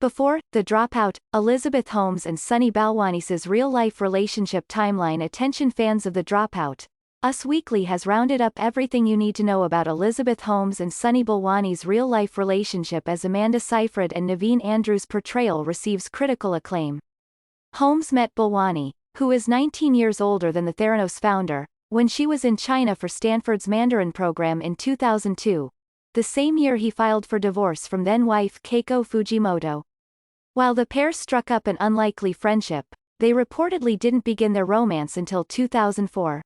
Before The Dropout, Elizabeth Holmes and Sonny Balwanis' real-life relationship timeline. Attention fans of The Dropout. Us Weekly has rounded up everything you need to know about Elizabeth Holmes and Sonny Balwanis' real-life relationship as Amanda Seyfried and Naveen Andrews' portrayal receives critical acclaim. Holmes met Balwani, who is 19 years older than the Theranos founder, when she was in China for Stanford's Mandarin program in 2002, the same year he filed for divorce from then-wife Keiko Fujimoto. While the pair struck up an unlikely friendship, they reportedly didn't begin their romance until 2004.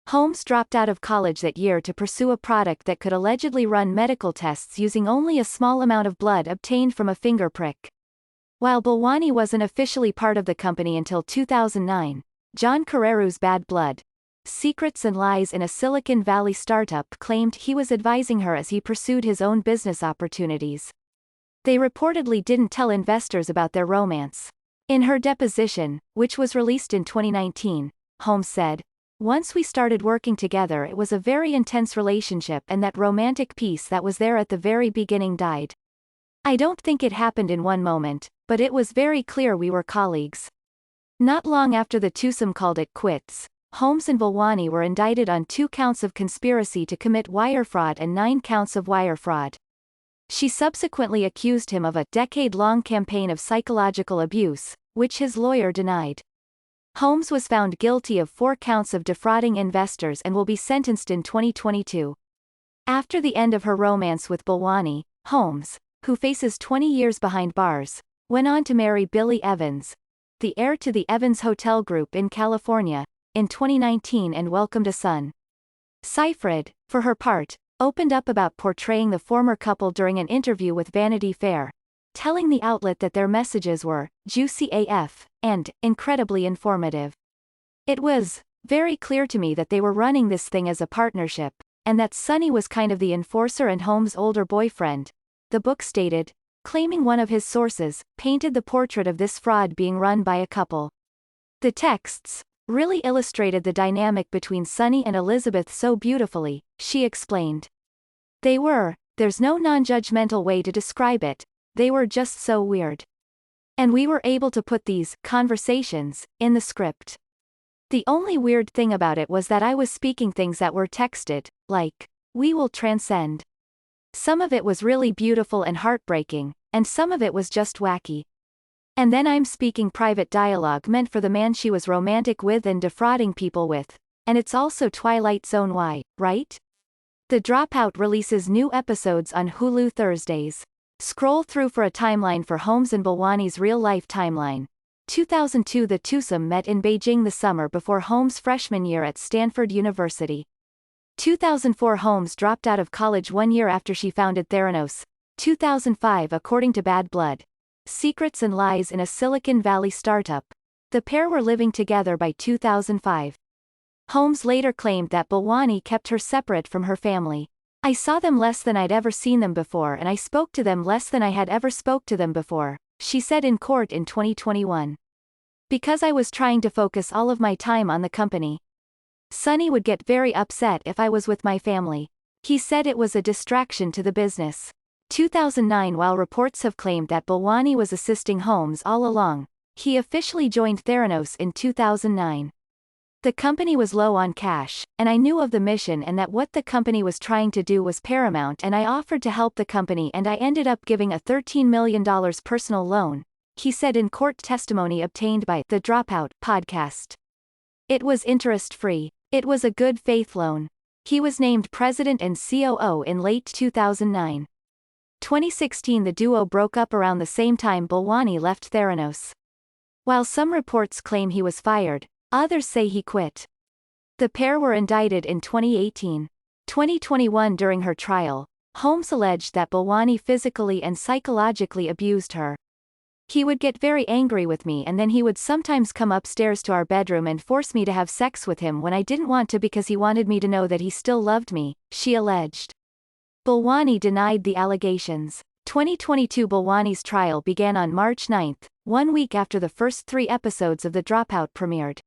Holmes dropped out of college that year to pursue a product that could allegedly run medical tests using only a small amount of blood obtained from a finger prick. While Balwani wasn't officially part of the company until 2009, John Carreyrou's Bad Blood, Secrets and Lies in a Silicon Valley Startup claimed he was advising her as he pursued his own business opportunities. They reportedly didn't tell investors about their romance. In her deposition, which was released in 2019, Holmes said, "Once we started working together, it was a very intense relationship, and that romantic piece that was there at the very beginning died. I don't think it happened in one moment, but it was very clear we were colleagues." Not long after the twosome called it quits, Holmes and Balwani were indicted on 2 counts of conspiracy to commit wire fraud and 9 counts of wire fraud. She subsequently accused him of a decade-long campaign of psychological abuse, which his lawyer denied. Holmes was found guilty of 4 counts of defrauding investors and will be sentenced in 2022. After the end of her romance with Balwani, Holmes, who faces 20 years behind bars, went on to marry Billy Evans, the heir to the Evans Hotel Group in California, in 2019 and welcomed a son. Seyfried, for her part, opened up about portraying the former couple during an interview with Vanity Fair, telling the outlet that their messages were juicy AF and incredibly informative. "It was very clear to me that they were running this thing as a partnership, and that Sonny was kind of the enforcer and Holmes' older boyfriend," the book stated, claiming one of his sources painted the portrait of this fraud being run by a couple. The texts really illustrated the dynamic between Sonny and Elizabeth so beautifully, she explained. There's no non-judgmental way to describe it, they were just so weird. And we were able to put these conversations in the script. The only weird thing about it was that I was speaking things that were texted, like, 'We will transcend.' Some of it was really beautiful and heartbreaking, and some of it was just wacky. And then I'm speaking private dialogue meant for the man she was romantic with and defrauding people with, and it's also Twilight Zone-y, right?" The Dropout releases new episodes on Hulu Thursdays. Scroll through for a timeline for Holmes and Balwani's real-life timeline. 2002 The twosome met in Beijing the summer before Holmes' freshman year at Stanford University. 2004 Holmes dropped out of college 1 year after she founded Theranos. 2005 According to Bad Blood, Secrets and Lies in a Silicon Valley Startup, the pair were living together by 2005. Holmes later claimed that Balwani kept her separate from her family. "I saw them less than I'd ever seen them before, and I spoke to them less than I had ever spoke to them before," she said in court in 2021. "Because I was trying to focus all of my time on the company. Sonny would get very upset if I was with my family. He said it was a distraction to the business." 2009 While reports have claimed that Balwani was assisting Holmes all along, he officially joined Theranos in 2009. "The company was low on cash, and I knew of the mission and that what the company was trying to do was paramount, and I offered to help the company, and I ended up giving a $13 million personal loan," he said in court testimony obtained by The Dropout podcast. "It was interest-free. It was a good faith loan." He was named president and COO in late 2009. 2016 The duo broke up around the same time Balwani left Theranos. While some reports claim he was fired, others say he quit. The pair were indicted in 2018. 2021 During her trial, Holmes alleged that Balwani physically and psychologically abused her. "He would get very angry with me, and then he would sometimes come upstairs to our bedroom and force me to have sex with him when I didn't want to because he wanted me to know that he still loved me," she alleged. Balwani denied the allegations. 2022 Balwani's trial began on March 9, 1 week after the first 3 episodes of The Dropout premiered.